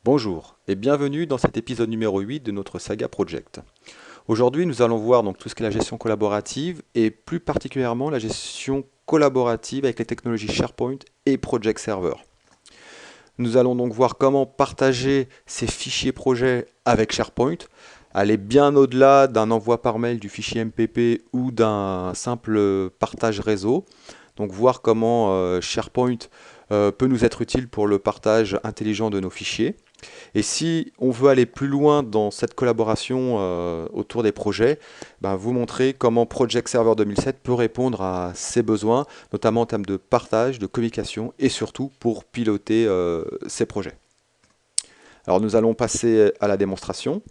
Bonjour et bienvenue dans cet épisode numéro 8 de notre saga Project. Aujourd'hui, nous allons voir donc tout ce qui est la gestion collaborative et plus particulièrement la gestion collaborative avec les technologies SharePoint et Project Server. Nous allons donc voir comment partager ces fichiers projets avec SharePoint, aller bien au-delà d'un envoi par mail du fichier MPP ou d'un simple partage réseau. Donc voir comment SharePoint peut nous être utile pour le partage intelligent de nos fichiers. Et si on veut aller plus loin dans cette collaboration autour des projets, ben, vous montrer comment Project Server 2007 peut répondre à ces besoins, notamment en termes de partage, de communication et surtout pour piloter ces projets. Alors nous allons passer à la démonstration.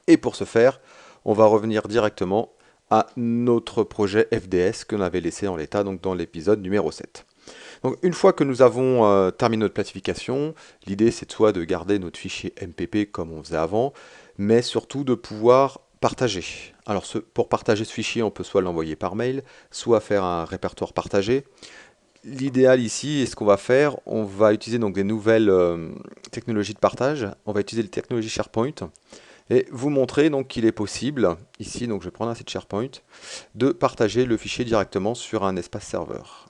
Et pour ce faire, on va revenir directement à notre projet FDS que l'on avait laissé en l'état donc dans l'épisode numéro 7. Donc une fois que nous avons terminé notre planification, l'idée c'est soit de garder notre fichier MPP comme on faisait avant, mais surtout de pouvoir partager. Alors pour partager ce fichier, on peut soit l'envoyer par mail, soit faire un répertoire partagé. L'idéal ici, et ce qu'on va faire, on va utiliser donc des nouvelles technologies de partage. On va utiliser les technologies SharePoint et vous montrer donc qu'il est possible, ici donc je vais prendre un site SharePoint, de partager le fichier directement sur un espace serveur.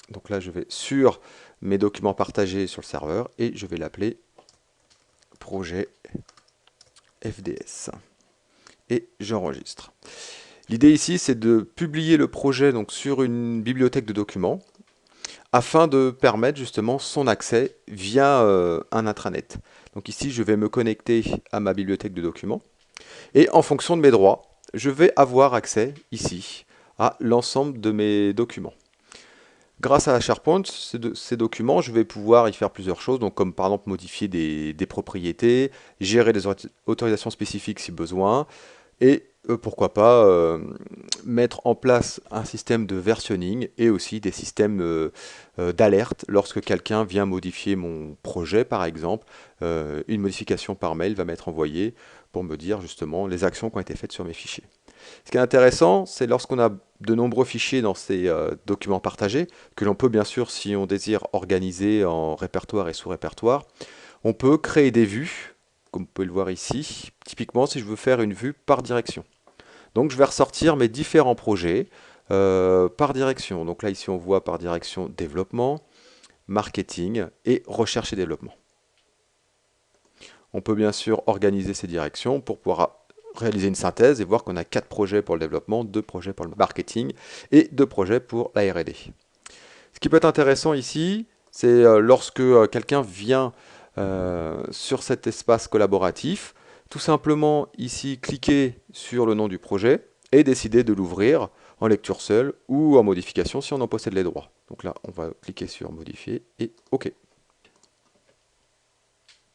Donc là, je vais sur mes documents partagés sur le serveur et je vais l'appeler projet FDS. Et j'enregistre. L'idée ici, c'est de publier le projet donc, sur une bibliothèque de documents afin de permettre justement son accès via un intranet. Donc ici, je vais me connecter à ma bibliothèque de documents et en fonction de mes droits, je vais avoir accès ici à l'ensemble de mes documents. Grâce à SharePoint, ces documents, je vais pouvoir y faire plusieurs choses, donc comme par exemple modifier des propriétés, gérer des autorisations spécifiques si besoin, et pourquoi pas mettre en place un système de versionning et aussi des systèmes d'alerte lorsque quelqu'un vient modifier mon projet par exemple, une modification par mail va m'être envoyée pour me dire justement les actions qui ont été faites sur mes fichiers. Ce qui est intéressant, c'est lorsqu'on a de nombreux fichiers dans ces documents partagés, que l'on peut bien sûr, si on désire, organiser en répertoire et sous-répertoire, on peut créer des vues, comme vous pouvez le voir ici, typiquement si je veux faire une vue par direction. Donc je vais ressortir mes différents projets par direction. Donc là ici on voit par direction développement, marketing et recherche et développement. On peut bien sûr organiser ces directions pour pouvoir réaliser une synthèse et voir qu'on a 4 projets pour le développement, 2 projets pour le marketing et 2 projets pour la R&D. Ce qui peut être intéressant ici, c'est lorsque quelqu'un vient sur cet espace collaboratif, tout simplement ici cliquer sur le nom du projet et décider de l'ouvrir en lecture seule ou en modification si on en possède les droits. Donc là, on va cliquer sur modifier et OK.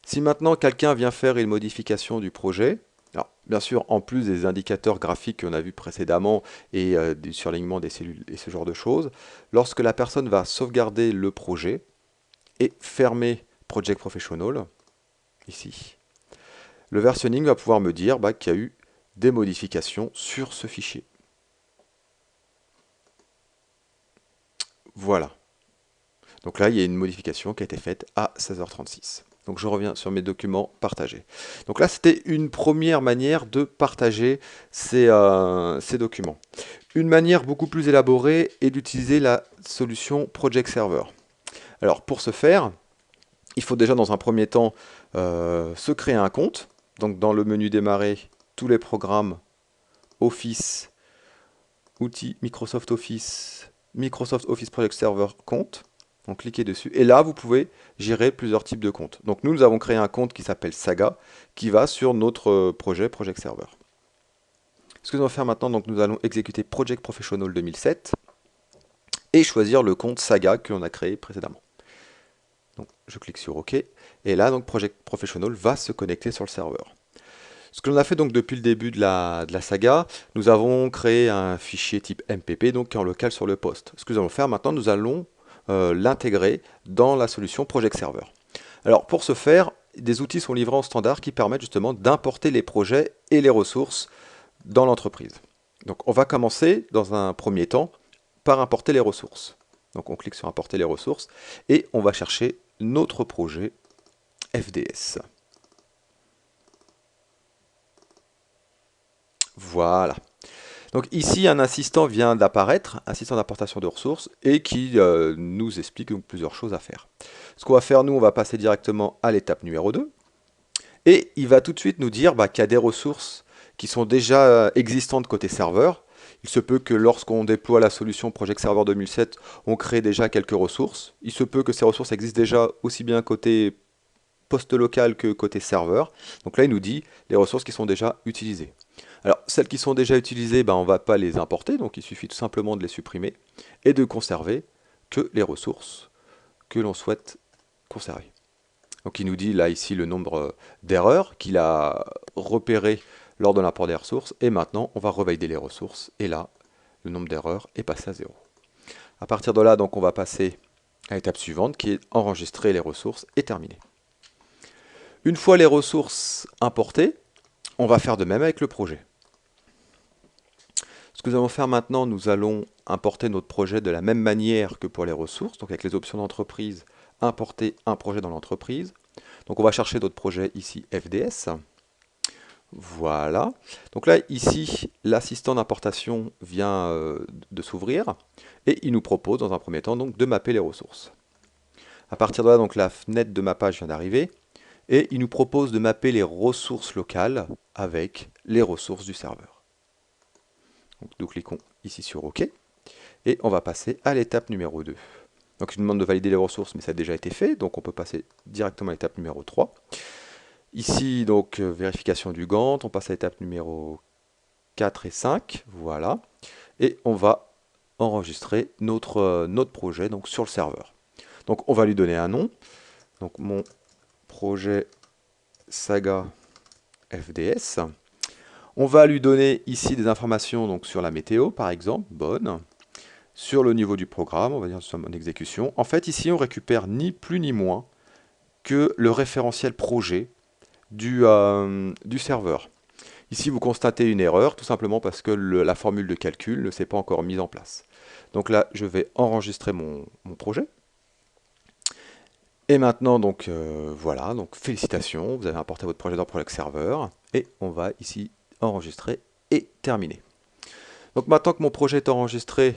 Si maintenant quelqu'un vient faire une modification du projet, alors bien sûr en plus des indicateurs graphiques qu'on a vus précédemment et du surlignement des cellules et ce genre de choses, lorsque la personne va sauvegarder le projet et fermer Project Professional, ici, le versionning va pouvoir me dire qu'il y a eu des modifications sur ce fichier. Voilà. Donc là, il y a une modification qui a été faite à 16h36. Donc je reviens sur mes documents partagés. Donc là, c'était une première manière de partager ces documents. Une manière beaucoup plus élaborée est d'utiliser la solution Project Server. Alors pour ce faire, il faut déjà dans un premier temps se créer un compte. Donc dans le menu démarrer, tous les programmes Office, outils Microsoft Office Project Server compte. Donc cliquez dessus et là vous pouvez gérer plusieurs types de comptes. Donc nous avons créé un compte qui s'appelle Saga qui va sur notre projet Project Server. Ce que nous allons faire maintenant, donc nous allons exécuter Project Professional 2007 et choisir le compte Saga que l'on a créé précédemment. Donc je clique sur OK et là donc Project Professional va se connecter sur le serveur. Ce que l'on a fait donc depuis le début de la saga, nous avons créé un fichier type MPP donc qui est en local sur le poste. Ce que nous allons faire maintenant, nous allons l'intégrer dans la solution Project Server. Alors pour ce faire, des outils sont livrés en standard qui permettent justement d'importer les projets et les ressources dans l'entreprise. Donc on va commencer dans un premier temps par importer les ressources. Donc on clique sur importer les ressources et on va chercher notre projet FDS. Voilà. Donc ici, un assistant vient d'apparaître, assistant d'importation de ressources, et qui nous explique donc plusieurs choses à faire. Ce qu'on va faire, nous, on va passer directement à l'étape numéro 2. Et il va tout de suite nous dire qu'il y a des ressources qui sont déjà existantes côté serveur. Il se peut que lorsqu'on déploie la solution Project Server 2007, on crée déjà quelques ressources. Il se peut que ces ressources existent déjà aussi bien côté poste local que côté serveur. Donc là, il nous dit les ressources qui sont déjà utilisées. Alors, celles qui sont déjà utilisées, on ne va pas les importer, donc il suffit tout simplement de les supprimer et de conserver que les ressources que l'on souhaite conserver. Donc il nous dit là ici le nombre d'erreurs qu'il a repérées lors de l'import des ressources, et maintenant on va revalider les ressources, et là le nombre d'erreurs est passé à 0. À partir de là, donc on va passer à l'étape suivante qui est enregistrer les ressources et terminer. Une fois les ressources importées, on va faire de même avec le projet. Ce que nous allons faire maintenant, nous allons importer notre projet de la même manière que pour les ressources, donc avec les options d'entreprise, importer un projet dans l'entreprise. Donc on va chercher notre projet ici FDS. Voilà. Donc là, ici, l'assistant d'importation vient de s'ouvrir et il nous propose dans un premier temps donc, de mapper les ressources. À partir de là, donc, la fenêtre de mappage vient d'arriver et il nous propose de mapper les ressources locales avec les ressources du serveur. Donc, nous cliquons ici sur OK et on va passer à l'étape numéro 2. Donc il nous demande de valider les ressources, mais ça a déjà été fait, donc on peut passer directement à l'étape numéro 3. Ici, donc, vérification du Gantt, on passe à l'étape numéro 4 et 5, voilà. Et on va enregistrer notre projet donc, sur le serveur. Donc on va lui donner un nom, donc mon projet Saga FDS. On va lui donner ici des informations donc, sur la météo, par exemple, bonne. Sur le niveau du programme, on va dire que nous sommes en exécution. En fait, ici, on récupère ni plus ni moins que le référentiel projet du serveur. Ici, vous constatez une erreur, tout simplement parce que la formule de calcul ne s'est pas encore mise en place. Donc là, je vais enregistrer mon projet. Et maintenant, donc voilà, donc félicitations, vous avez importé votre projet dans Project Server. Et on va ici enregistrer et terminer. Donc maintenant que mon projet est enregistré,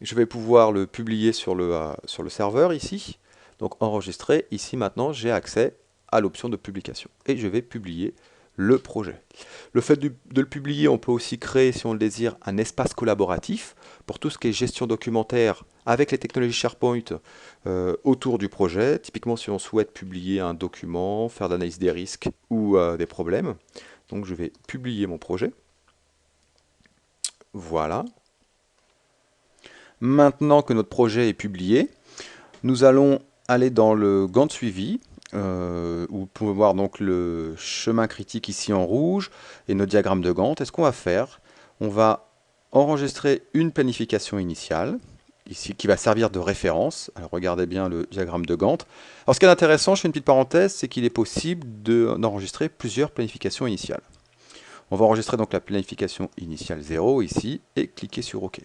je vais pouvoir le publier sur le serveur ici. Donc enregistrer, ici maintenant j'ai accès à l'option de publication. Et je vais publier le projet. Le fait de le publier, on peut aussi créer, si on le désire, un espace collaboratif pour tout ce qui est gestion documentaire avec les technologies SharePoint autour du projet. Typiquement si on souhaite publier un document, faire d'analyse des risques ou des problèmes. Donc je vais publier mon projet. Voilà. Maintenant que notre projet est publié, nous allons aller dans le Gantt suivi, où vous pouvez voir donc le chemin critique ici en rouge et notre diagramme de Gantt. Et ce qu'on va faire, on va enregistrer une planification initiale, ici qui va servir de référence. Alors regardez bien le diagramme de Gantt. Alors ce qui est intéressant, je fais une petite parenthèse, c'est qu'il est possible d'enregistrer plusieurs planifications initiales. On va enregistrer donc la planification initiale 0 ici et cliquer sur OK.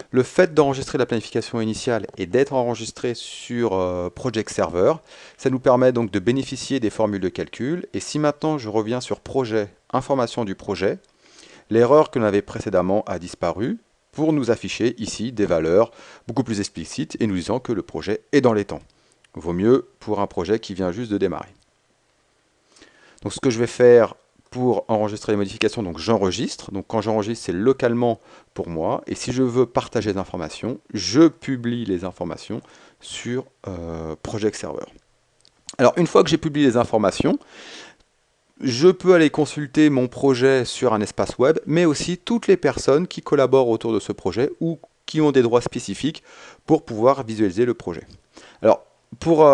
Le fait d'enregistrer la planification initiale et d'être enregistré sur Project Server, ça nous permet donc de bénéficier des formules de calcul. Et si maintenant je reviens sur projet, information du projet, l'erreur que l'on avait précédemment a disparu pour nous afficher ici des valeurs beaucoup plus explicites et nous disant que le projet est dans les temps. Vaut mieux pour un projet qui vient juste de démarrer. Donc ce que je vais faire pour enregistrer les modifications, donc j'enregistre. Donc quand j'enregistre, c'est localement pour moi. Et si je veux partager des informations, je publie les informations sur Project Server. Alors une fois que j'ai publié les informations, je peux aller consulter mon projet sur un espace web, mais aussi toutes les personnes qui collaborent autour de ce projet ou qui ont des droits spécifiques pour pouvoir visualiser le projet. Alors pour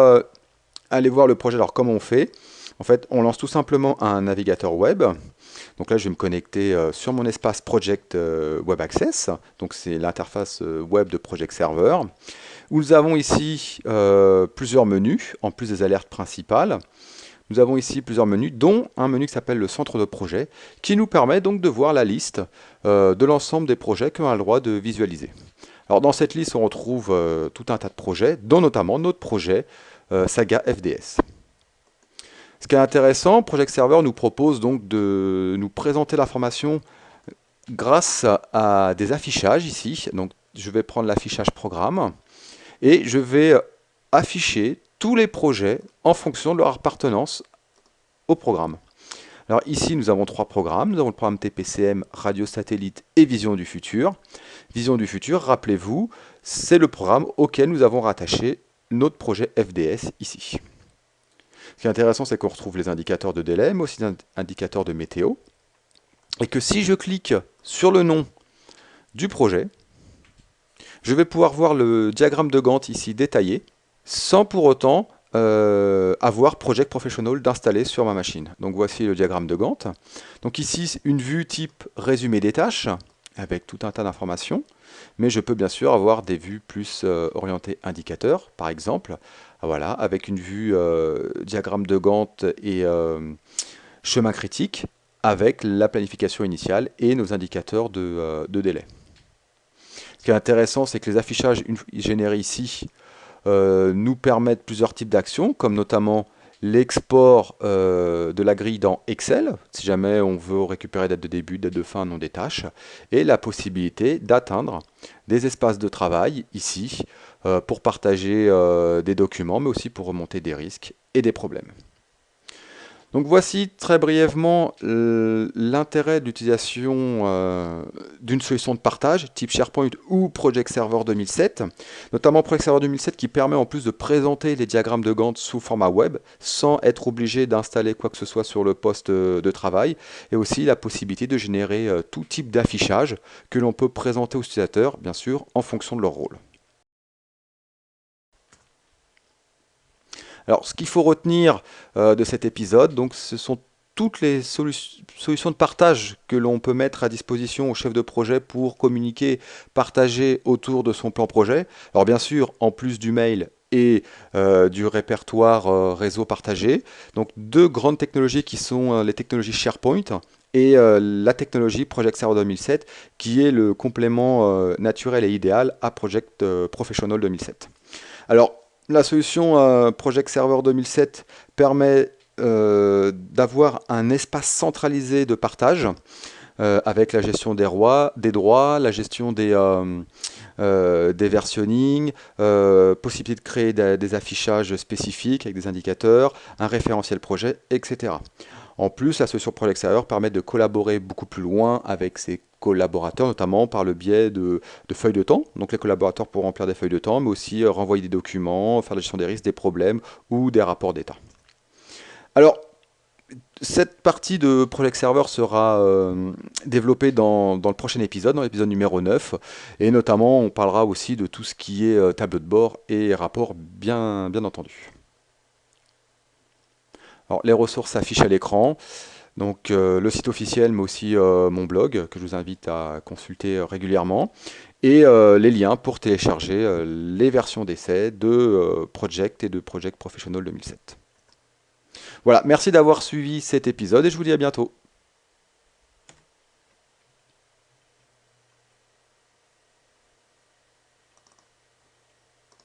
aller voir le projet, alors comment on fait ? En fait, on lance tout simplement un navigateur web. Donc là, je vais me connecter sur mon espace Project Web Access. Donc c'est l'interface web de Project Server. Nous avons ici plusieurs menus, en plus des alertes principales. Nous avons ici plusieurs menus, dont un menu qui s'appelle le centre de projet, qui nous permet donc de voir la liste de l'ensemble des projets qu'on a le droit de visualiser. Alors dans cette liste, on retrouve tout un tas de projets, dont notamment notre projet Saga FDS. Ce qui est intéressant, Project Server nous propose donc de nous présenter l'information grâce à des affichages ici. Donc, je vais prendre l'affichage programme et je vais afficher tous les projets en fonction de leur appartenance au programme. Alors ici, nous avons 3 programmes. Nous avons le programme TPCM, Radio Satellite et Vision du Futur. Vision du Futur, rappelez-vous, c'est le programme auquel nous avons rattaché notre projet FDS ici. Ce qui est intéressant, c'est qu'on retrouve les indicateurs de délai, mais aussi des indicateurs de météo. Et que si je clique sur le nom du projet, je vais pouvoir voir le diagramme de Gantt ici détaillé, sans pour autant avoir Project Professional d'installer sur ma machine. Donc voici le diagramme de Gantt. Donc ici, une vue type résumé des tâches, avec tout un tas d'informations, mais je peux bien sûr avoir des vues plus orientées indicateurs, par exemple, voilà, avec une vue diagramme de Gantt et chemin critique, avec la planification initiale et nos indicateurs de délai. Ce qui est intéressant, c'est que les affichages générés ici nous permettent plusieurs types d'actions, comme notamment l'export de la grille dans Excel, si jamais on veut récupérer date de début, date de fin, nom des tâches, et la possibilité d'atteindre des espaces de travail ici pour partager des documents, mais aussi pour remonter des risques et des problèmes. Donc voici très brièvement l'intérêt de l'utilisation d'une solution de partage type SharePoint ou Project Server 2007, notamment Project Server 2007 qui permet en plus de présenter les diagrammes de Gantt sous format web sans être obligé d'installer quoi que ce soit sur le poste de travail, et aussi la possibilité de générer tout type d'affichage que l'on peut présenter aux utilisateurs, bien sûr, en fonction de leur rôle. Alors, ce qu'il faut retenir de cet épisode, donc, ce sont toutes les solutions de partage que l'on peut mettre à disposition au chef de projet pour communiquer, partager autour de son plan projet. Alors bien sûr, en plus du mail et du répertoire réseau partagé, donc 2 grandes technologies qui sont les technologies SharePoint et la technologie Project Server 2007, qui est le complément naturel et idéal à Project Professional 2007. Alors, la solution Project Server 2007 permet d'avoir un espace centralisé de partage avec la gestion des droits, la gestion des versionnings, possibilité de créer des affichages spécifiques avec des indicateurs, un référentiel projet, etc. En plus, la solution Project Server permet de collaborer beaucoup plus loin avec ses collaborateurs, notamment par le biais de feuilles de temps. Donc les collaborateurs pourront remplir des feuilles de temps, mais aussi renvoyer des documents, faire la gestion des risques, des problèmes ou des rapports d'état. Alors, cette partie de Project Server sera développée dans le prochain épisode, dans l'épisode numéro 9. Et notamment, on parlera aussi de tout ce qui est tableau de bord et rapport, bien entendu. Alors, les ressources s'affichent à l'écran. Donc le site officiel, mais aussi mon blog, que je vous invite à consulter régulièrement. Et les liens pour télécharger les versions d'essai de Project et de Project Professional 2007. Voilà, merci d'avoir suivi cet épisode et je vous dis à bientôt.